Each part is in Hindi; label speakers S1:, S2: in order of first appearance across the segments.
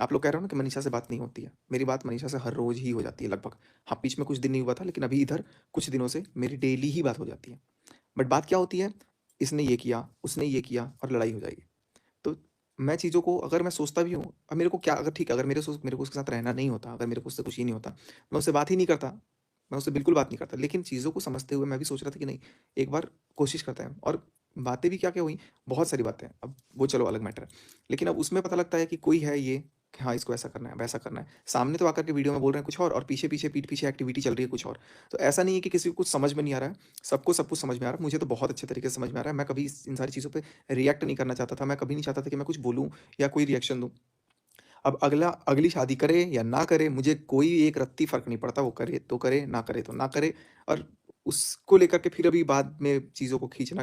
S1: आप लोग कह रहे हो ना कि मनीषा से बात नहीं होती है, मेरी बात मनीषा से हर रोज़ ही हो जाती है लगभग। हाँ, बीच में कुछ दिन नहीं हुआ था, लेकिन अभी इधर कुछ दिनों से मेरी डेली ही बात हो जाती है। बट बात क्या होती है, इसने ये किया, उसने ये किया और लड़ाई हो जाएगी। तो मैं चीज़ों को अगर मैं सोचता भी हूँ, अब मेरे को क्या, अगर ठीक है, अगर मेरे को उसके साथ रहना नहीं होता, अगर मेरे को उससे कुछ ही नहीं होता, मैं उससे बात ही नहीं करता, मैं उससे बिल्कुल बात नहीं करता। लेकिन चीज़ों को समझते हुए मैं भी सोच रहा था कि नहीं, एक बार कोशिश करते हैं। और बातें भी क्या-क्या हुई, बहुत सारी बातें हैं, अब वो चलो अलग मैटर है। लेकिन अब उसमें पता लगता है कि कोई है ये, कि हाँ, इसको ऐसा करना है, वैसा करना है। सामने तो आकर के वीडियो में बोल रहे हैं कुछ और पीछे-पीछे, पीठ पीछे एक्टिविटी चल रही है कुछ और। तो ऐसा नहीं है कि किसी को कुछ समझ में नहीं आ रहा है, सबको सब कुछ समझ में आ रहा है। मुझे तो बहुत अच्छे तरीके से समझ में आ रहा है। मैं कभी इन सारी चीज़ों पे रिएक्ट नहीं करना चाहता था, मैं कभी नहीं चाहता था कि मैं कुछ बोलूँ या कोई रिएक्शन दूँ। अब अगली शादी करे या ना करे, मुझे कोई एक रत्ती फ़र्क नहीं पड़ता, वो करे तो करे, ना करे तो ना करे। और उसको लेकर के फिर अभी बाद में चीज़ों को खींचना,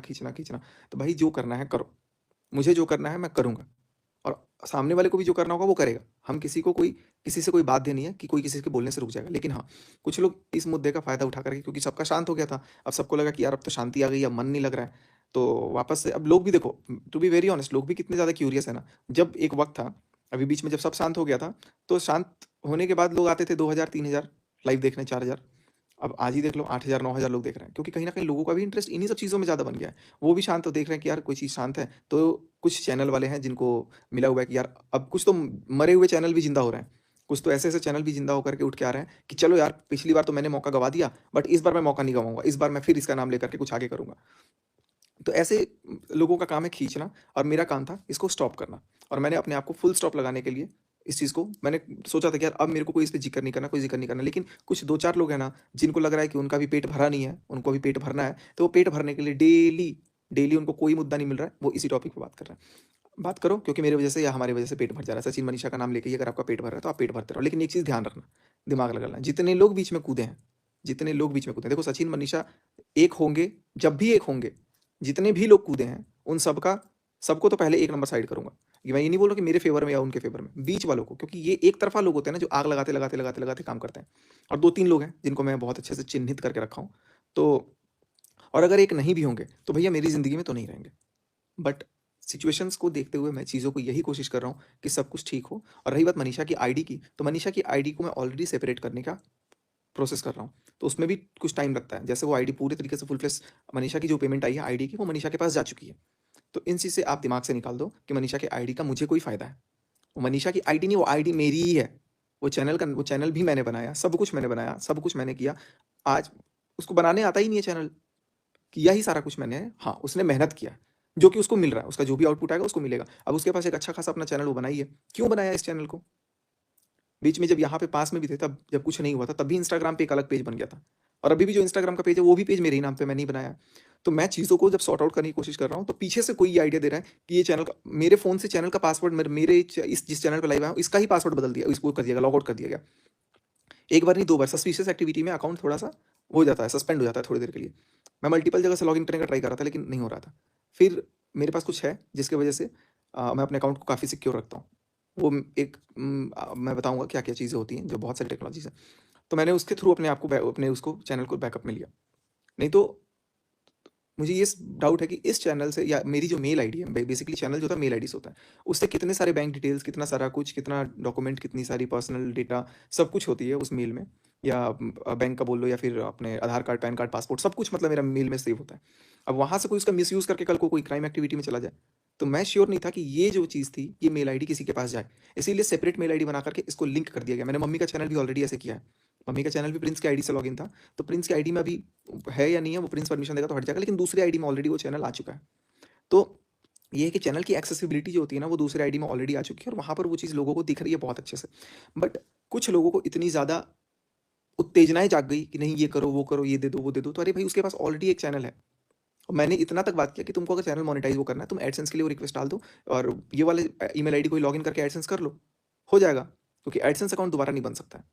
S1: तो भाई जो करना है करो। मुझे जो करना है मैं करूँगा, और सामने वाले को भी जो करना होगा वो करेगा। हम किसी से कोई बाध्य नहीं है कि कोई किसी के बोलने से रुक जाएगा। लेकिन हाँ, कुछ लोग इस मुद्दे का फ़ायदा उठा कर के, क्योंकि सबका शांत हो गया था, अब सबको लगा कि यार अब तो शांति आ गई, अब मन नहीं लग रहा है, तो वापस से अब लोग भी देखो, टू बी वेरी ऑनेस्ट, लोग भी कितने ज़्यादा क्यूरियस है ना। जब एक वक़्त था, अभी बीच में जब सब शांत हो गया था, तो शांत होने के बाद लोग आते थे 2000 3000 लाइव देखने, 4000। अब आज ही देख लो 8000 9000 लोग देख रहे हैं, क्योंकि कहीं न कहीं लोगों का भी इंटरेस्ट इन्हीं सब चीज़ों में ज़्यादा बन गया है। वो भी शांत हो देख रहे हैं कि यार कोई चीज़ शांत है, तो कुछ चैनल वाले हैं जिनको मिला हुआ है कि यार अब कुछ तो मरे हुए चैनल भी ज़िंदा हो रहे हैं। कुछ तो ऐसे-ऐसे चैनल भी ज़िंदा होकर के उठ के आ रहे हैं कि चलो यार, पिछली बार तो मैंने मौका गँवा दिया, बट इस बार मैं मौका नहीं गँवाऊँगा, इस बार मैं फिर इसका नाम लेकर के कुछ आगे करूँगा। तो ऐसे लोगों का काम है खींचना, और मेरा काम था इसको स्टॉप करना। और मैंने अपने आप को फुल स्टॉप लगाने के लिए इस चीज़ को मैंने सोचा था कि यार अब मेरे को कोई इस पे ज़िक्र नहीं करना, कोई ज़िक्र नहीं करना। लेकिन कुछ 2-4 लोग हैं ना, जिनको लग रहा है कि उनका भी पेट भरा नहीं है, उनको भी पेट भरना है, तो वो पेट भरने के लिए डेली उनको कोई मुद्दा नहीं मिल रहा है, वो इसी टॉपिक पे बात कर रहे हैं। बात करो, क्योंकि मेरी वजह से या हमारी वजह से पेट भर जा रहा है। सचिन, मनीषा का नाम लेके ही अगर आपका पेट भर रहा है, तो आप पेट भरते रहो। लेकिन एक चीज़ ध्यान रखना, दिमाग लगाना, जितने लोग बीच में कूदे हैं, देखो सचिन, मनीषा एक होंगे, जब भी एक होंगे, जितने भी लोग कूदे हैं, उन सबको तो पहले एक नंबर साइड करूँगा। ये मैं ये नहीं बोल रहा कि मेरे फ़ेवर में या उनके फ़ेवर में, बीच वालों को, क्योंकि ये एक तरफ़ा लोग होते हैं ना, जो आग लगाते काम करते हैं। और 2-3 लोग हैं, जिनको मैं बहुत अच्छे से चिह्नित करके रखा हूँ। तो और अगर एक नहीं भी होंगे, तो भैया मेरी ज़िंदगी में तो नहीं रहेंगे। बट सिचुएशंस को देखते हुए मैं चीज़ों को यही कोशिश कर रहा हूँ कि सब कुछ ठीक हो। और रही बात मनीषा की आईडी की, तो मनीषा की आईडी को मैं ऑलरेडी सेपरेट करने का प्रोसेस कर रहा हूँ। तो उसमें भी कुछ टाइम लगता है। जैसे वो आईडी पूरे तरीके से फुल फ्लेश, मनीषा की जो पेमेंट आई है आईडी की, वो मनीषा के पास जा चुकी है। तो इन चीज़ से आप दिमाग से निकाल दो कि मनीषा की आईडी का मुझे कोई फ़ायदा है। वो मनीषा की आईडी नहीं, वो आईडी मेरी ही है। वो चैनल भी मैंने बनाया, सब कुछ मैंने बनाया, सब कुछ मैंने किया। आज उसको बनाने आता ही नहीं है चैनल, किया ही सारा कुछ मैंने है। हाँ, उसने मेहनत किया, जो कि उसको मिल रहा है, उसका जो भी आउटपुट आएगा उसको मिलेगा। अब उसके पास एक अच्छा खासा अपना चैनल वो बनाई है। क्यों बनाया इस चैनल को? बीच में जब यहाँ पे पास में भी थे, तब जब कुछ नहीं हुआ था, तब भी इंस्टाग्राम पे एक अलग पेज बन गया था। और अभी भी जो इंस्टाग्राम का पेज है, वो भी पेज मेरे ही नाम पे, मैंने ही बनाया है। तो मैं चीज़ों को जब सॉर्ट आउट करने की कोशिश कर रहा हूँ, तो पीछे से कोई ये आइडिया दे रहा है कि ये चैनल का, मेरे फ़ोन से चैनल का पासवर्ड, मेरे इस जिस चैनल पे लाइव आया हूँ, इसका ही पासवर्ड बदल दिया, इसको कर दिया गया, लॉग आउट कर दिया गया। एक बार नहीं, 2 बार सस्पिशियस एक्टिविटी में अकाउंट थोड़ा-सा हो जाता है, सस्पेंड हो जाता है थोड़ी देर के लिए। मैं मल्टीपल जगह से लॉगिन करने का ट्राई कर रहा था, लेकिन नहीं हो रहा था। फिर मेरे पास कुछ है, जिसकी वजह से मैं अपने अकाउंट को काफ़ी सिक्योर रखता हूँ। वो मैं बताऊँगा क्या-क्या चीज़ें होती हैं, जो बहुत सारी टेक्नोलॉजीज़ हैं। तो मैंने उसके थ्रू अपने आप को अपने उसको चैनल को बैकअप में लिया। नहीं तो मुझे ये डाउट है कि इस चैनल से, या मेरी जो मेल आईडी है, बेसिकली चैनल जो होता है मेल आईडी से होता है, उससे कितने सारे बैंक डिटेल्स, कितना सारा कुछ, कितना डॉक्यूमेंट, कितनी सारी पर्सनल डेटा, सब कुछ होती है उस मेल में। या बैंक का बोल लो, या फिर अपने आधार कार्ड, पैन कार्ड, पासपोर्ट, सब कुछ मतलब मेरा मेल में सेव होता है। अब वहाँ से कोई उसका मिसयूज़ करके कल को कोई क्राइम एक्टिविटी में चला जाए, तो मैं श्योर नहीं था कि ये जो चीज़ थी, ये मेल आईडी किसी के पास जाए। इसीलिए सेपरेट मेल आईडी बना करके इसको लिंक कर दिया गया। मैंने मम्मी का चैनल भी ऑलरेडी ऐसे किया है। मम्मी का चैनल भी प्रिंस की आईडी से लॉगिन था, तो प्रिंस की आईडी में अभी है या नहीं है, वो प्रिंस परमिशन देगा तो हट जाएगा, लेकिन दूसरी आईडी में ऑलरेडी वो चैनल आ चुका है। तो ये है कि चैनल की एक्सेसिबिलिटी जो होती है ना, वो दूसरी आईडी में ऑलरेडी आ चुकी है, और वहाँ पर वो चीज़ लोगों को दिख रही है बहुत अच्छे से। बट कुछ लोगों को इतनी ज़्यादा उत्तेजनाएँ जाग गई कि नहीं, ये करो, वो करो, ये दे दो, वो दे दो। तो अरे भाई, उसके पास ऑलरेडी एक चैनल है। और मैंने इतना तक बात किया कि तुमको अगर चैनल मोनेटाइज़ वो करना है, तुम एडसेंस के लिए वो रिक्वेस्ट डाल दो, और ये वाले ईमेल आईडी को लॉगिन करके एडसेंस कर लो, हो जाएगा। क्योंकि एडसेंस अकाउंट दोबारा नहीं बन सकता है।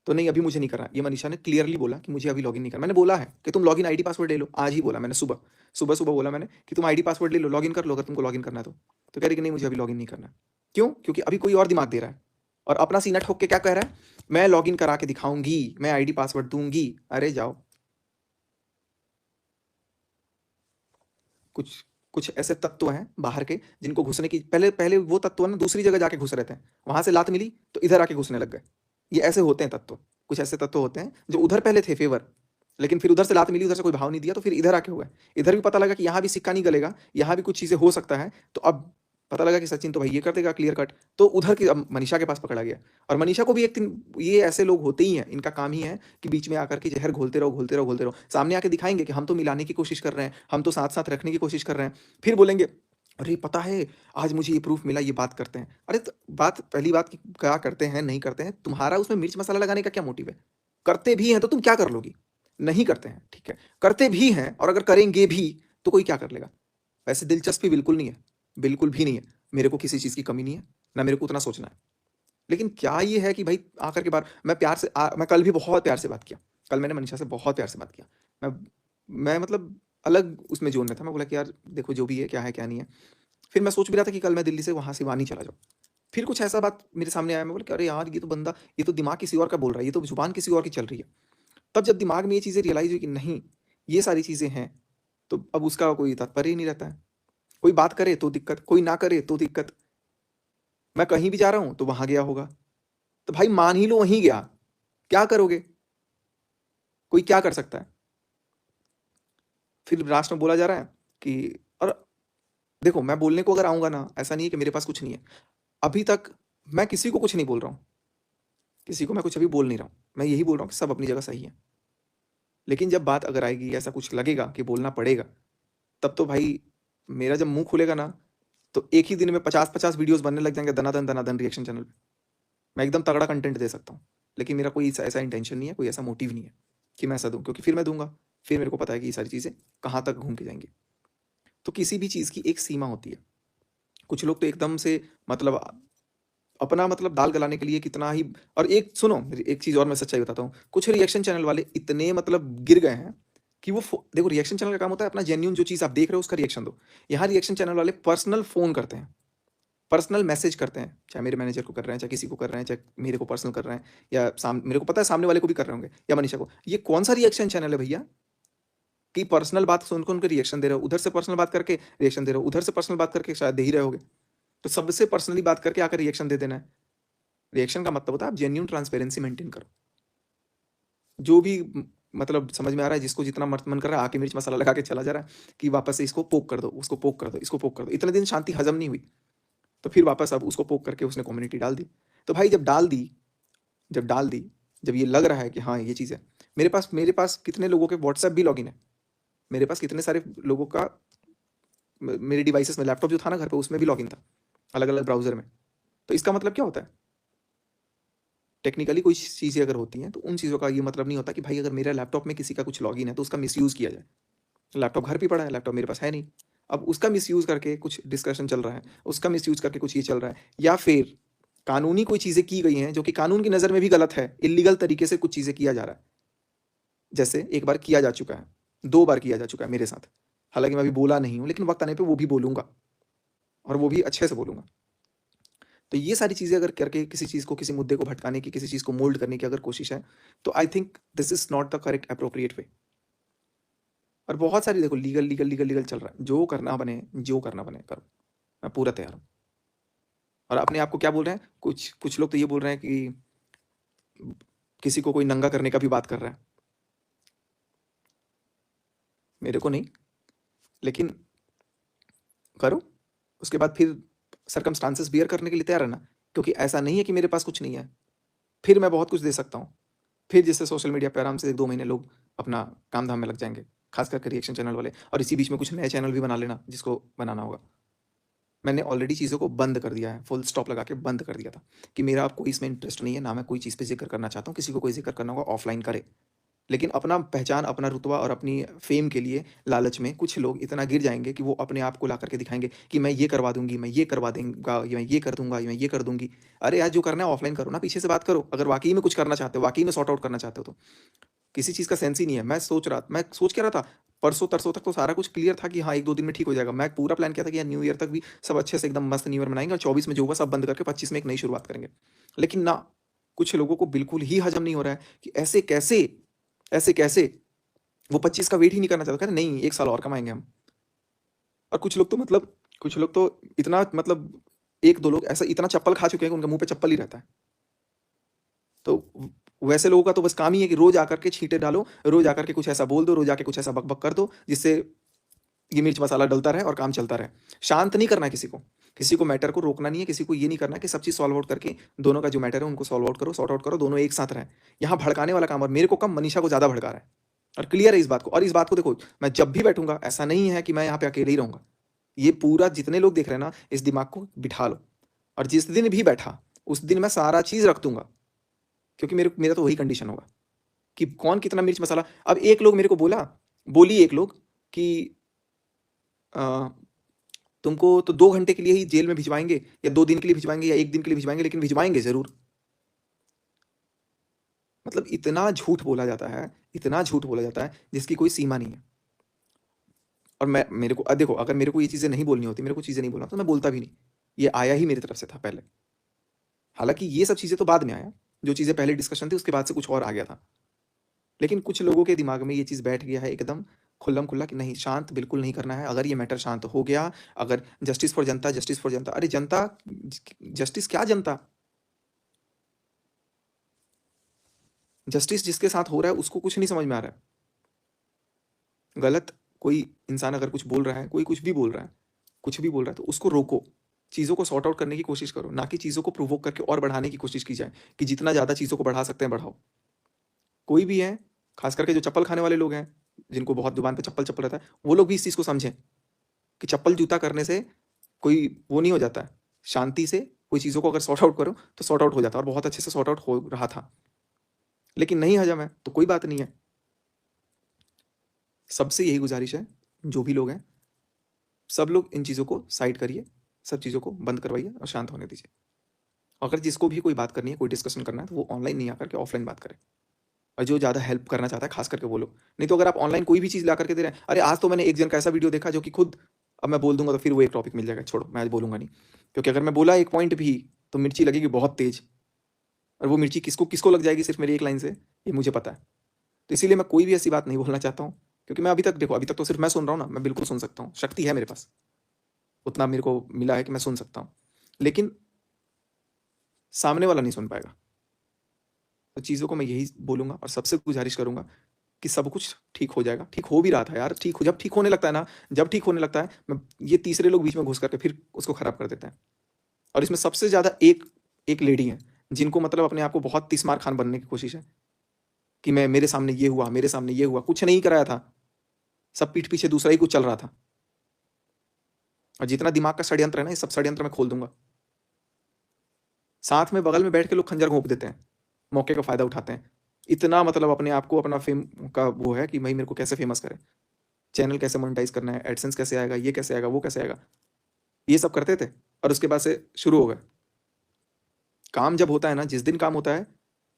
S1: तो नहीं, अभी मुझे नहीं करना। ये मनीषा ने क्लियरली बोला कि मुझे अभी लॉगिन नहीं करना। मैंने बोला है कि तुम लॉगिन आईडी पासवर्ड ले लो, आज ही बोला मैंने, सुबह बोला मैंने कि तुम आईडी पासवर्ड ले लो, लॉगिन कर लो अगर तुमको लॉगिन करना है तो। तो कह रही कि नहीं, मुझे अभी लॉगिन नहीं करना है। क्यों? क्योंकि अभी कोई और दिमाग दे रहा है, और अपना सीना ठोक के क्या कह रहा है, मैं लॉगिन करा के दिखाऊंगी, मैं आईडी पासवर्ड दूंगी। अरे जाओ, कुछ कुछ ऐसे तत्व हैं बाहर के जिनको घुसने की पहले पहले वो तत्व ना दूसरी जगह जाके घुस रहते हैं, वहां से लात मिली तो इधर आके घुसने लग गए। ये ऐसे होते हैं तत्व, कुछ ऐसे तत्व होते हैं जो उधर पहले थे फेवर, लेकिन फिर उधर से लात मिली, उधर से कोई भाव नहीं दिया तो फिर इधर आके हुआ। इधर भी पता लगा कि यहाँ भी सिक्का नहीं गलेगा, यहाँ भी कुछ चीजें हो सकता है, तो अब पता लगा कि सचिन तो भाई ये कर देगा क्लियर कट, तो उधर की अब मनीषा के पास पकड़ा गया। और मनीषा को भी एक दिन, ये ऐसे लोग होते ही हैं, इनका काम ही है कि बीच में आकर के जहर घोलते रहो घोलते रहो घोलते रहो, सामने आके दिखाएंगे कि हम तो मिलाने की कोशिश कर रहे हैं, हम तो साथ साथ रखने की कोशिश कर रहे हैं, फिर बोलेंगे अरे पता है आज मुझे ये प्रूफ मिला, ये बात करते हैं। अरे तो बात पहली बात कि क्या करते हैं नहीं करते हैं, तुम्हारा उसमें मिर्च मसाला लगाने का क्या मोटिव है? करते भी हैं तो तुम क्या कर लोगी? नहीं करते हैं ठीक है, करते भी हैं और अगर करेंगे भी तो कोई क्या कर लेगा? वैसे दिलचस्पी बिल्कुल नहीं है, बिल्कुल भी नहीं है। मेरे को किसी चीज़ की कमी नहीं है, ना मेरे को उतना सोचना है। लेकिन क्या ये है कि भाई आकर के बार मैं प्यार से मैं कल भी बहुत प्यार से बात किया। कल मैंने मनीषा से बहुत प्यार से बात किया। मैं मतलब अलग उसमें ज़ोन में था। मैं बोला कि यार देखो जो भी है, क्या है क्या नहीं है। फिर मैं सोच भी रहा था कि कल मैं दिल्ली से वहाँ सिवानी चला जाऊँ। फिर कुछ ऐसा बात मेरे सामने आया, मैं बोला कि अरे यार ये तो बंदा, ये तो दिमाग किसी और का बोल रहा है, ये तो ज़ुबान किसी और की चल रही है। तब जब दिमाग में ये चीज़ें रियलाइज़ हुई कि नहीं, ये सारी चीज़ें हैं, तो अब उसका कोई तात्पर्य ही नहीं रहता है। कोई बात करे तो दिक्कत, कोई ना करे तो दिक्कत। मैं कहीं भी जा रहा हूँ तो वहाँ गया होगा। तो भाई मान ही लो वहीं गया, क्या करोगे? कोई क्या कर सकता है? फिर लास्ट में बोला जा रहा है कि और देखो मैं बोलने को अगर आऊँगा ना, ऐसा नहीं है कि मेरे पास कुछ नहीं है। अभी तक मैं किसी को कुछ नहीं बोल रहा हूँ। किसी को मैं कुछ अभी बोल नहीं रहा हूँ। मैं यही बोल रहा हूँ कि सब अपनी जगह सही है। लेकिन जब बात अगर आएगी, ऐसा कुछ लगेगा कि बोलना पड़ेगा, तब तो भाई मेरा जब मुँह खुलेगा ना, तो एक ही दिन में 50-50 वीडियोज़ बनने लग जाएँगे दनादन रिएक्शन चैनल पे। मैं एकदम तगड़ा कंटेंट दे सकता हूँ। लेकिन मेरा कोई ऐसा इंटेंशन नहीं है, कोई ऐसा मोटिव नहीं है कि मैं ऐसा दूँ, क्योंकि फिर मैं दूँगा, फिर मेरे को पता है कि ये सारी चीज़ें कहाँ तक घूम के जाएँगी। तो किसी भी चीज़ की एक सीमा होती है। कुछ लोग तो एकदम से मतलब अपना मतलब दाल गलाने के लिए कितना ही। और एक सुनो, एक चीज़ और मैं सच्चाई बताता हूँ, कुछ रिएक्शन चैनल वाले इतने मतलब गिर गए हैं कि वो देखो रिएक्शन चैनल का काम होता है अपना जेन्युइन जो चीज़ आप देख रहे हो उसका रिएक्शन दो। यहाँ रिएक्शन चैनल वाले पर्सनल फ़ोन करते हैं, पर्सनल मैसेज करते हैं, चाहे मेरे मैनेजर को कर रहे हैं, चाहे किसी को कर रहे हैं, चाहे मेरे को पर्सनल कर रहे हैं, या मेरे को पता है सामने वाले को भी कर रहे होंगे, या मनीषा को। ये कौन सा रिएक्शन चैनल है भैया कि पर्सनल बात सुन के रिएक्शन दे रहे हो? उधर से पर्सनल बात करके रिएक्शन दे रहे हो, उधर से पर्सनल बात करके शायद दे ही रहे होगे, तो सबसे पर्सनली बात करके आकर रिएक्शन दे देना है। रिएक्शन का मतलब होता है आप जेन्युइन ट्रांसपेरेंसी मेंटेन करो। जो भी मतलब समझ में आ रहा है, जिसको जितना मन कर रहा है आके मिर्च मसाला लगा के चला जा रहा है कि वापस से इसको पोक कर दो, उसको पोक कर दो, इसको पोक कर दो। इतने दिन शांति हजम नहीं हुई, तो फिर वापस अब उसको पोक करके उसने कम्युनिटी डाल दी। तो भाई जब डाल दी, जब ये लग रहा है कि हाँ ये चीज़ है, मेरे पास कितने लोगों के व्हाट्सएप भी लॉगिन है, मेरे पास कितने सारे लोगों का मेरे डिवाइसेस में, लैपटॉप जो था ना घर पे उसमें भी लॉगिन था, अलग अलग ब्राउजर में। तो इसका मतलब क्या होता है? टेक्निकली कोई चीज़ें अगर होती हैं तो उन चीज़ों का ये मतलब नहीं होता कि भाई अगर मेरे लैपटॉप में किसी का कुछ लॉगिन है तो उसका मिसयूज़ किया जाए। लैपटॉप घर पे पड़ा है, लैपटॉप मेरे पास है नहीं। अब उसका मिसयूज़ करके कुछ डिस्कशन चल रहा है, उसका मिसयूज़ करके कुछ ये चल रहा है, या फिर कानूनी कोई चीज़ें की गई हैं जो कि कानून की नज़र में भी गलत है, इल्लीगल तरीके से कुछ चीज़ें किया जा रहा है। जैसे एक बार किया जा चुका है, 2 बार किया जा चुका है मेरे साथ। हालाँकि मैं अभी बोला नहीं हूँ, लेकिन वक़्त आने पे वो भी बोलूँगा, और वो भी अच्छे से बोलूँगा। तो ये सारी चीज़ें अगर करके किसी चीज़ को, किसी मुद्दे को भटकाने की, किसी चीज़ को मोल्ड करने की अगर कोशिश है, तो I think this is not the correct appropriate way. और बहुत सारी देखो लीगल चल रहा है, जो करना बने करो, मैं पूरा तैयार हूँ। और अपने आप को क्या बोल रहे हैं, कुछ लोग तो ये बोल रहे हैं कि किसी को कोई नंगा करने का भी बात कर रहा है। मेरे को नहीं, लेकिन करो, उसके बाद फिर सर्कमस्टांसेस बियर करने के लिए तैयार रहना, क्योंकि ऐसा नहीं है कि मेरे पास कुछ नहीं है, फिर मैं बहुत कुछ दे सकता हूँ। फिर जिससे सोशल मीडिया पे आराम से 2 महीने लोग अपना काम धाम में लग जाएंगे, खास करके रिएक्शन चैनल वाले। और इसी बीच में कुछ नए चैनल भी बना लेना जिसको बनाना होगा। मैंने ऑलरेडी चीज़ों को बंद कर दिया है, फुल स्टॉप लगा के बंद कर दिया था कि मेरा अब कोई इसमें इंटरेस्ट नहीं है, ना मैं कोई चीज़ पे जिक्र करना चाहता हूँ। किसी को कोई जिक्र करना होगा ऑफलाइन करे, लेकिन अपना पहचान, अपना रुतबा और अपनी फेम के लिए लालच में कुछ लोग इतना गिर जाएंगे कि वो अपने आप को ला करके दिखाएंगे कि मैं ये करवा दूंगी, मैं ये करवा दूंगा, या मैं ये कर दूंगा, या मैं ये कर दूंगी। अरे यार जो करना है ऑफलाइन करो ना, पीछे से बात करो। अगर वाकई में कुछ करना चाहते हो, वाकई में सॉर्ट आउट करना चाहते हो, तो किसी चीज़ का सेंस ही नहीं है। मैं सोच क्या रहा था, परसों तरसों तक तो सारा कुछ क्लियर था कि हाँ 1-2 दिन में ठीक हो जाएगा। मैं पूरा प्लान किया था कि यार न्यू ईयर तक भी सब अच्छे से एकदम मस्त न्यू ईयर मनाएंगे, और 24 में जो होगा सब बंद करके 25 में एक नई शुरुआत करेंगे। लेकिन ना, कुछ लोगों को बिल्कुल ही हजम नहीं हो रहा है कि ऐसे कैसे वो 25 का वेट ही नहीं करना चाहता। कहते नहीं 1 साल और कमाएंगे हम। और कुछ लोग तो इतना मतलब 1-2 लोग ऐसा इतना चप्पल खा चुके हैं कि उनके मुँह पे चप्पल ही रहता है। तो वैसे लोगों का तो बस काम ही है कि रोज़ आकर के छींटे डालो, रोज़ आकर के कुछ ऐसा बोल दो, रोज़ आके कुछ ऐसा बक-बक कर दो, जिससे ये मिर्च मसाला डलता रहे और काम चलता रहे। शांत नहीं करना है किसी को। किसी को मैटर को रोकना नहीं है, किसी को ये नहीं करना है कि सब चीज़ सॉल्व आउट करके दोनों का जो मैटर है उनको सॉल्व आउट करो, सॉर्ट आउट करो, दोनों एक साथ रहें। यहाँ भड़काने वाला काम और मेरे को कम, मनीषा को ज़्यादा भड़का रहा है और क्लियर है इस बात को। और इस बात को देखो, मैं जब भी बैठूँगा ऐसा नहीं है कि मैं यहाँ पे अकेले ही रहूँगा। ये पूरा जितने लोग देख रहे हैं ना, इस दिमाग को बिठा लो और जिस दिन भी बैठा, उस दिन मैं सारा चीज़ रख दूँगा, क्योंकि मेरा तो वही कंडीशन होगा कि कौन कितना मिर्च मसाला। अब एक लोग मेरे को बोली एक लोग कि अ, तुमको तो 2 घंटे के लिए ही जेल में भिजवाएँगे या 2 दिन के लिए भिजवाएँगे या 1 दिन के लिए भिजवाएँगे, लेकिन भिजवाएँगे ज़रूर। मतलब इतना झूठ बोला जाता है, इतना झूठ बोला जाता है जिसकी कोई सीमा नहीं है। और मेरे को देखो, अगर मेरे को ये चीज़ें नहीं बोलनी होती, मेरे को चीज़ें नहीं बोलना तो मैं बोलता भी नहीं। ये आया ही मेरी तरफ से था पहले। हालाँकि ये सब चीज़ें तो बाद में आया, जो चीज़ें पहले डिस्कशन थी उसके बाद से कुछ और आ गया था। लेकिन कुछ लोगों के दिमाग में ये चीज़ बैठ गया है एकदम खुल्लम-खुल्ला कि नहीं, शांत बिल्कुल नहीं करना है। अगर ये मैटर शांत हो गया, अगर justice for Janata, justice for जनता, अरे जनता, जस्टिस क्या जनता? जस्टिस जिसके साथ हो रहा है उसको कुछ नहीं समझ में आ रहा है। गलत कोई इंसान अगर कुछ बोल रहा है, कोई कुछ भी बोल रहा है, कुछ भी बोल रहा है, तो उसको रोको। चीज़ों को सॉर्ट आउट करने की कोशिश करो, ना कि चीज़ों को प्रोवोक करके और बढ़ाने की कोशिश की जाए कि जितना ज़्यादा चीज़ों को बढ़ा सकते हैं बढ़ाओ। कोई भी है, खास करके जो चप्पल खाने वाले लोग हैं, जिनको बहुत ज़ुबान पे चप्पल-चप्पल रहता है, वो लोग भी इस चीज़ को समझें कि चप्पल-जूता करने से कोई वो नहीं हो जाता है। शांति से कोई चीज़ों को अगर सॉर्ट आउट करो, तो सॉर्ट आउट हो जाता है और बहुत अच्छे से सॉर्ट आउट हो रहा था। लेकिन नहीं हजम है, तो कोई बात नहीं है। सबसे यही गुज़ारिश है, जो भी लोग हैं, सब लोग इन चीज़ों को साइड करिए, सब चीज़ों को बंद करवाइए और शांत होने दीजिए। अगर जिसको भी कोई बात करनी है, कोई डिस्कशन करना है, तो वो ऑनलाइन नहीं आकर के ऑफलाइन बात करे। और जो ज़्यादा हेल्प करना चाहता है, खास करके वो लोग। नहीं तो अगर आप ऑनलाइन कोई भी चीज़ ला करके दे रहे हैं, अरे आज तो मैंने एक जन का ऐसा वीडियो देखा जो कि खुद, अब मैं बोल दूंगा तो फिर वो एक टॉपिक मिल जाएगा, छोड़ो, मैं आज बोलूंगा नहीं। क्योंकि अगर मैं बोला एक पॉइंट भी, तो मिर्ची लगेगी बहुत तेज, और वो मिर्ची किसको किसको लग जाएगी सिर्फ मेरी एक लाइन से, ये मुझे पता है। तो इसीलिए मैं कोई भी ऐसी बात नहीं बोलना चाहता हूँ, क्योंकि मैं अभी तक, देखो अभी तक तो सिर्फ मैं सुन रहा हूँ ना, मैं बिल्कुल सुन सकता हूँ, शक्ति है मेरे पास, उतना मेरे को मिला है कि मैं सुन सकता हूँ, लेकिन सामने वाला नहीं सुन पाएगा। तो चीज़ों को मैं यही बोलूंगा और सबसे गुजारिश करूंगा कि सब कुछ ठीक हो जाएगा। ठीक हो भी रहा था यार, जब ठीक होने लगता है ना, जब ठीक होने लगता है, मैं ये तीसरे लोग बीच में घुस करके फिर उसको खराब कर देते हैं। और इसमें सबसे ज़्यादा एक एक लेडी है, जिनको मतलब अपने आप को बहुत तीसमार खान बनने की कोशिश है कि मैं, मेरे सामने ये हुआ, मेरे सामने ये हुआ, कुछ नहीं कराया था, सब पीठ पीछे दूसरा ही कुछ चल रहा था। और जितना दिमाग का षड्यंत्र है ना, ये सब षड्यंत्र मैं खोल दूंगा। साथ में बगल में बैठ के लोग खंजर घोंप देते हैं, मौके का फायदा उठाते हैं। इतना मतलब अपने आप को, अपना फेम का वो है कि भाई मेरे को कैसे फेमस करें, चैनल कैसे मोनेटाइज करना है, एडसेंस कैसे आएगा, ये कैसे आएगा, वो कैसे आएगा, ये सब करते थे। और उसके बाद से शुरू हो गए काम। जब होता है ना, जिस दिन काम होता है,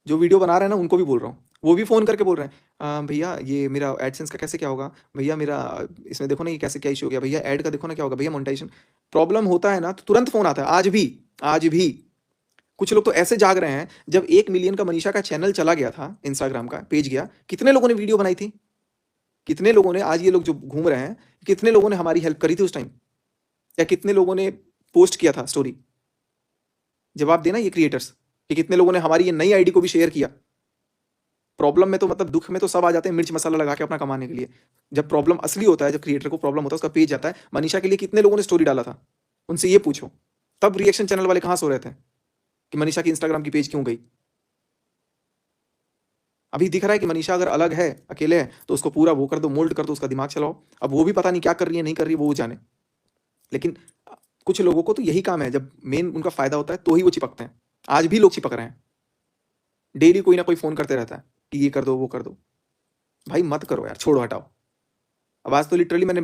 S1: जो वीडियो बना रहे हैं ना, उनको भी बोल रहा हूँ, वो भी फ़ोन करके बोल रहे हैं, भैया ये मेरा एडसेंस का कैसे क्या होगा, भैया मेरा इसमें देखो ना ये कैसे क्या इशू हो गया, भैया ऐड का देखो ना क्या होगा, भैया मोनेटाइजेशन प्रॉब्लम होता है ना, तो तुरंत फ़ोन आता है। आज भी कुछ लोग तो ऐसे जाग रहे हैं, जब 1 मिलियन का मनीषा का चैनल चला गया था, इंस्टाग्राम का पेज गया, कितने लोगों ने वीडियो बनाई थी, कितने लोगों ने, आज ये लोग जो घूम रहे हैं, कितने लोगों ने हमारी हेल्प करी थी उस टाइम, या कितने लोगों ने पोस्ट किया था स्टोरी। जवाब देना ये क्रिएटर्स कि कितने लोगों ने हमारी ये नई आईडी को भी शेयर किया। प्रॉब्लम में तो मतलब दुख में तो सब आ जाते हैं मिर्च मसाला लगा के अपना कमाने के लिए। जब प्रॉब्लम असली होता है, जब क्रिएटर को प्रॉब्लम होता है, उसका पेज जाता है, मनीषा के लिए कितने लोगों ने स्टोरी डाला था, उनसे ये पूछो। तब रिएक्शन चैनल वाले कहाँ सो रहे थे कि मनीषा की इंस्टाग्राम की पेज क्यों गई। अभी दिख रहा है कि मनीषा अगर अलग है, अकेले है, तो उसको पूरा वो कर दो, मोल्ड कर दो, उसका दिमाग चलाओ। अब वो भी पता नहीं क्या कर रही है, नहीं कर रही है, वो जाने। लेकिन कुछ लोगों को तो यही काम है, जब मेन उनका फायदा होता है तो ही वो चिपकते हैं। आज भी लोग चिपक रहे हैं, डेली कोई ना कोई फोन करते रहता है कि ये कर दो, वो कर दो। भाई मत करो यार, छोड़ो, हटाओ। अब आज तो लिटरली मैंने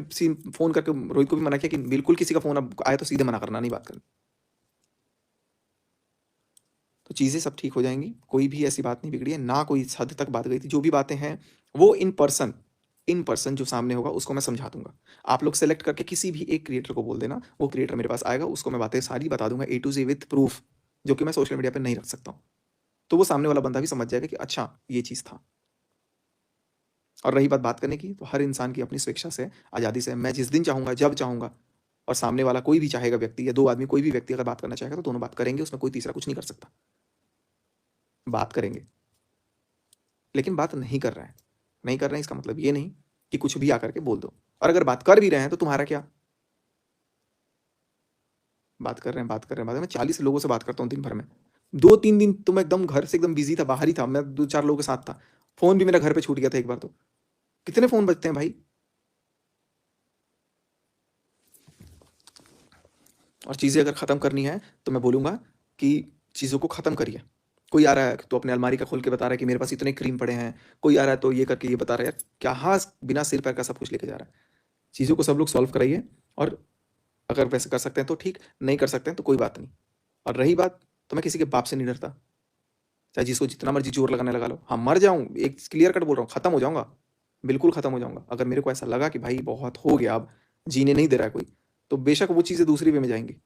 S1: फोन करके रोहित को भी मना किया कि बिल्कुल किसी का फोन अब आए तो सीधे मना करना, नहीं बात करनी। तो चीज़ें सब ठीक हो जाएंगी, कोई भी ऐसी बात नहीं बिगड़ी है, ना कोई इस हद तक बात गई थी। जो भी बातें हैं वो इन पर्सन जो सामने होगा उसको मैं समझा दूंगा। आप लोग सेलेक्ट करके किसी भी एक क्रिएटर को बोल देना, वो क्रिएटर मेरे पास आएगा, उसको मैं बातें सारी बता दूंगा A to Z with proof, जो कि मैं सोशल मीडिया पर नहीं रख सकता हूँ। तो वो सामने वाला बंदा भी समझ जाएगा कि अच्छा ये चीज़ था। और रही बात करने की, तो हर इंसान की अपनी स्वेच्छा से, आज़ादी से, मैं जिस दिन चाहूँगा, जब चाहूँगा, और सामने वाला कोई भी चाहेगा व्यक्ति या 2 आदमी, कोई भी व्यक्ति अगर बात करना चाहेगा तो दोनों बात करेंगे, उसमें कोई तीसरा कुछ नहीं कर सकता। बात करेंगे, लेकिन बात नहीं कर रहे हैं। नहीं कर रहे हैं इसका मतलब ये नहीं कि कुछ भी आकर के बोल दो, और अगर बात कर भी रहे हैं तो तुम्हारा क्या? बात कर रहे हैं, बात कर रहे हैं, मैं 40 लोगों से बात करता हूँ दिन भर में। 2-3 दिन तो मैं एकदम घर से एकदम बिज़ी था, बाहर ही था, मैं 2-4 लोगों के साथ था। फ़ोन भी मेरा घर पे छूट गया था एक बार तो। कितने फ़ोन बजते हैं भाई? और चीज़ें अगर ख़त्म करनी है तो मैं बोलूँगा कि चीज़ों को ख़त्म करिए। कोई आ रहा है तो अपने अलमारी का खोल के बता रहा है कि मेरे पास इतने क्रीम पड़े हैं, कोई आ रहा है तो ये करके ये बता रहा है, यार कहाँ बिना सिर पैर का सब कुछ लेके जा रहा है। चीज़ों को सब लोग सॉल्व कराइए, और अगर वैसे कर सकते हैं तो ठीक, नहीं कर सकते हैं तो कोई बात नहीं। और रही बात, तो मैं किसी के बाप से नहीं डरता, चाहे जिसको जितना मर्जी जोर लगाने लगा लो। हाँ, मर जाऊँ, एक क्लियर कट बोल रहा हूँ, ख़त्म हो जाऊँगा, बिल्कुल ख़त्म हो जाऊँगा। अगर मेरे को ऐसा लगा कि भाई बहुत हो गया, अब जीने नहीं दे रहा है कोई, तो बेशक वो चीज़ें दूसरी वे में जाएँगी।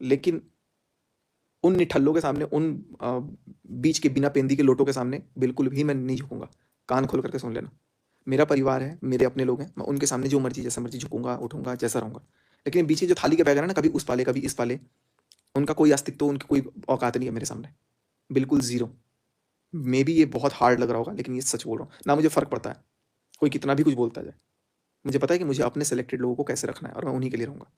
S1: लेकिन उन निठल्लों के सामने, उन बीच के बिना पेंदी के लोटों के सामने बिल्कुल भी मैं नहीं झुकूँगा। कान खोल करके सुन लेना। मेरा परिवार है, मेरे अपने लोग हैं, मैं उनके सामने जो मर्ज़ी जैसा मर्ज़ी झुकूँगा, उठूँगा, जैसा रहूँगा। लेकिन बीच के जो थाली के बैगन है ना, कभी उस पाले, कभी इस पाले, उनका कोई अस्तित्व, उनकी कोई औकात नहीं है मेरे सामने। बिल्कुल ज़ीरो। मेबी ये बहुत हार्ड लग रहा होगा, लेकिन ये सच बोल रहा हूँ। ना मुझे फ़र्क पड़ता है, कोई कितना भी कुछ बोलता जाए। मुझे पता है कि मुझे अपने सेलेक्टेड लोगों को कैसे रखना है, और मैं उन्हीं के लिए रहूँगा।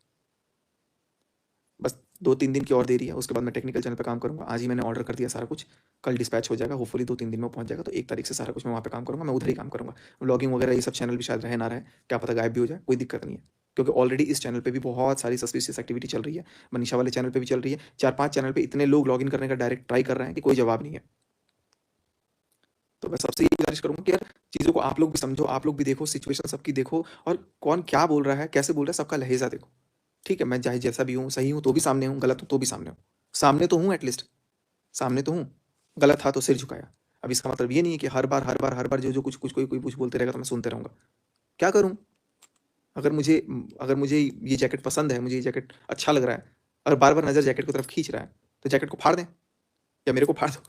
S1: बस 2-3 दिन की और देरी है, उसके बाद मैं टेक्निकल चैनल पे काम करूँगा। आज ही मैंने ऑर्डर कर दिया सारा कुछ, कल डिस्पैच हो जाएगा, होपफुली 2-3 दिन में पहुँच जाएगा, तो 1 तारीख से सारा कुछ मैं वहाँ पे काम करूँगा, मैं उधर ही काम करूँगा। व्लॉगिंग वगैरह ये सब चैनल भी शायद रहे ना रहे, क्या पता गायब भी हो जाए, कोई दिक्कत नहीं है। क्योंकि ऑलरेडी इस चैनल पे भी बहुत सारी सस्पिशियस एक्टिविटी चल रही है, मनीषा वाले चैनल पे भी चल रही है, 4-5 चैनल पे इतने लोग लॉगिन करने का डायरेक्ट ट्राई कर रहे हैं कि कोई जवाब नहीं है। तो मैं सबसे यही गुज़ारिश करूँगा कि यार चीज़ों को आप लोग भी समझो, आप लोग भी देखो, सिचुएशन सबकी देखो, और कौन क्या बोल रहा है, कैसे बोल रहा है, सबका लहज़ा देखो। ठीक है, मैं चाहे जैसा भी हूँ, सही हूँ तो भी सामने हूँ, गलत हूँ तो भी सामने हूँ। सामने तो हूँ एटलीस्ट, सामने तो हूँ। गलत था तो सिर झुकाया। अब इसका मतलब ये नहीं है कि हर बार जो कुछ कोई कुछ बोलते रहेगा तो मैं सुनते रहूँगा। क्या करूँ? अगर मुझे ये जैकेट पसंद है, मुझे ये जैकेट अच्छा लग रहा है, और बार-बार नज़र जैकेट की तरफ खींच रहा है, तो जैकेट को फाड़ दें, या मेरे को फाड़ दो।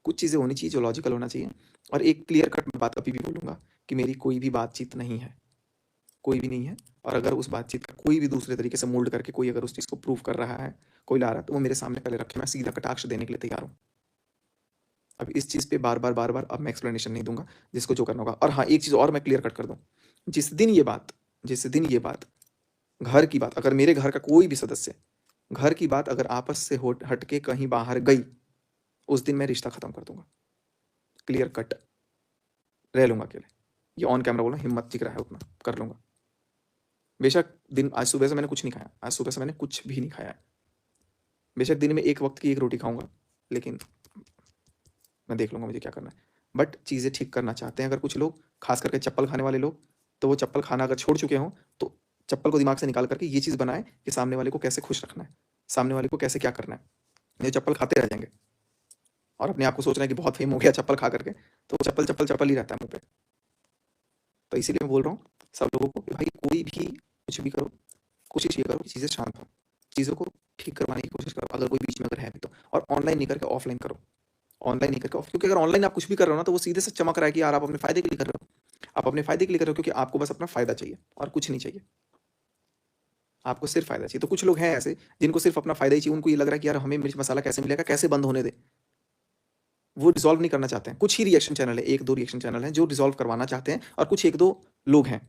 S1: कुछ चीज़ें होनी चाहिए जो लॉजिकल होना चाहिए, और एक क्लियर कट मैं बात अभी भी बोलूँगा कि मेरी कोई भी बातचीत नहीं है, कोई भी नहीं है। और अगर उस बातचीत का कोई भी दूसरे तरीके से मोल्ड करके कोई अगर उस चीज़ को प्रूव कर रहा है, कोई ला रहा है, तो वो मेरे सामने पहले रखे, मैं सीधा कटाक्ष देने के लिए तैयार हूँ। अब इस चीज़ पे बार-बार अब मैं एक्सप्लेनेशन नहीं दूँगा, जिसको जो करना होगा। और हाँ, एक चीज़ और मैं क्लियर कट कर दूँ, जिस दिन ये बात घर की बात, अगर मेरे घर का कोई भी सदस्य घर की बात अगर आपस से हट के कहीं बाहर गई, उस दिन मैं रिश्ता ख़त्म कर दूँगा। क्लियर कट, रह लूँगा अकेले। ये ऑन कैमरा बोल रहा हूँ, हिम्मत जिगरा है उतना, कर लूँगा। बेशक आज सुबह से मैंने कुछ नहीं खाया, आज सुबह से मैंने कुछ भी नहीं खाया है। बेशक दिन में एक वक़्त की 1 रोटी खाऊँगा, लेकिन मैं देख लूँगा मुझे क्या करना है। बट चीज़ें ठीक करना चाहते हैं अगर कुछ लोग, ख़ास करके चप्पल खाने वाले लोग, तो वो चप्पल खाना अगर छोड़ चुके हों, तो चप्पल को दिमाग से निकाल करके ये चीज़ बनाएँ कि सामने वाले को कैसे खुश रखना है, सामने वाले को कैसे क्या करना है। ये चप्पल खाते रह जाएँगे, और अपने आप को सोच रहे हैं कि बहुत फेम हो गया चप्पल खा करके, तो वो चप्पल ही रहता है मुँह पे। तो इसीलिए मैं बोल रहा हूँ सब लोगों को कि भाई कोई भी कुछ भी करो, कोशिश ये करो कि चीज़ें शांत हों, चीज़ों को ठीक करवाने की कोशिश करो, अगर कोई बीच में अगर है भी तो। और ऑनलाइन नहीं करके ऑफलाइन करो, ऑनलाइन नहीं करके ऑफ, क्योंकि अगर ऑनलाइन आप कुछ भी कर रहे हो ना, तो वो सीधे से चमक रहा है कि यार आप अपने फ़ायदे के लिए कर रहे हो। आप अपने फ़ायदे के लिए कर रहे हो, क्योंकि आपको बस अपना फ़ायदा चाहिए और कुछ नहीं चाहिए। आपको सिर्फ़ फ़ायदा चाहिए। तो कुछ लोग हैं ऐसे, जिनको सिर्फ़ अपना फ़ायदा ही चाहिए, उनको ये लग रहा है कि यार हमें मिर्च मसाला कैसे मिलेगा, कैसे बंद होने दें। वो रिज़ॉल्व नहीं करना चाहते हैं। कुछ ही रिएक्शन चैनल है, 1-2 रिएक्शन चैनल हैं जो रिज़ॉल्व करवाना चाहते हैं, और कुछ 1-2 लोग हैं।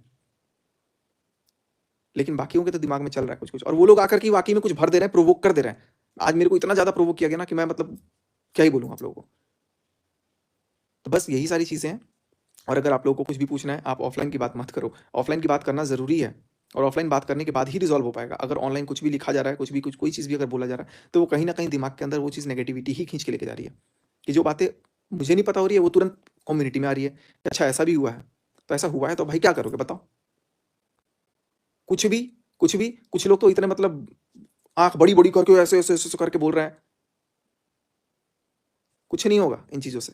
S1: लेकिन बाकियों के तो दिमाग में चल रहा है कुछ-कुछ, और वो लोग आकर के वाक़ई में कुछ भर दे रहे हैं, प्रोवोक कर दे रहे हैं। आज मेरे को इतना ज़्यादा प्रोवोक किया गया ना कि मैं मतलब क्या ही बोलूँ आप लोगों को। तो बस यही सारी चीज़ें हैं, और अगर आप लोगों को कुछ भी पूछना है, आप ऑफ़लाइन की बात मत करो। ऑफ़लाइन की बात करना ज़रूरी है, और ऑफ़लाइन बात करने के बाद ही रिज़ॉल्व हो पाएगा। अगर ऑनलाइन कुछ भी लिखा जा रहा है, कुछ कोई चीज़ भी अगर बोला जा रहा है, तो वो कहीं न कहीं दिमाग के अंदर वो चीज़ नेगेटिविटी ही खींच के लेके जा रही है, कि जो बातें मुझे नहीं पता हो रही है, वो तुरंत कम्युनिटी में आ रही है। अच्छा ऐसा भी हुआ है, तो ऐसा हुआ है तो भाई क्या करोगे बताओ? कुछ भी कुछ लोग तो इतने मतलब आँख बड़ी-बड़ी करके ऐसे करके बोल रहे हैं। कुछ नहीं होगा इन चीज़ों से।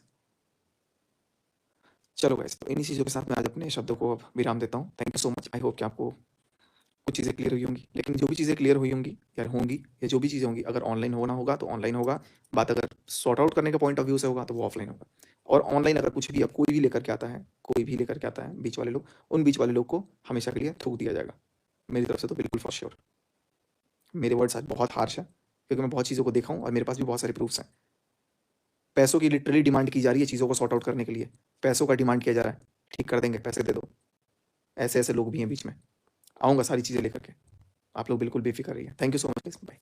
S1: चलो गाइस, तो इन्हीं चीज़ों के साथ मैं आज अपने शब्दों को अब विराम देता हूँ। Thank you so much. I hope कि आपको कुछ चीज़ें क्लियर हुई होंगी। लेकिन जो भी चीज़ें क्लियर हुई होंगी या जो भी चीज़ें होंगी, अगर ऑनलाइन होना होगा तो ऑनलाइन होगा। बात अगर सॉर्ट आउट करने के पॉइंट ऑफ व्यू से होगा तो वो ऑफलाइन होगा। और ऑनलाइन अगर कुछ भी अब कोई भी लेकर के आता है, कोई भी लेकर के आता है बीच वाले लोग, उन बीच वाले लोग को हमेशा के लिए थूक दिया जाएगा। मेरी तरफ से तो बिल्कुल फॉर श्योर। मेरे वर्ड्स आज बहुत हार्श है क्योंकि मैं बहुत चीज़ों को देखा हूँ और मेरे पास भी बहुत सारे प्रूफ्स हैं। पैसों की लिटरली डिमांड की जा रही है चीज़ों को सॉर्ट आउट करने के लिए। पैसों का डिमांड किया जा रहा है, ठीक कर देंगे, पैसे दे दो। ऐसे ऐसे लोग भी हैं बीच में। आऊँगा सारी चीज़ें लेकर के, आप लोग बिल्कुल बेफिक्र रहिए। Thank you so much, bye.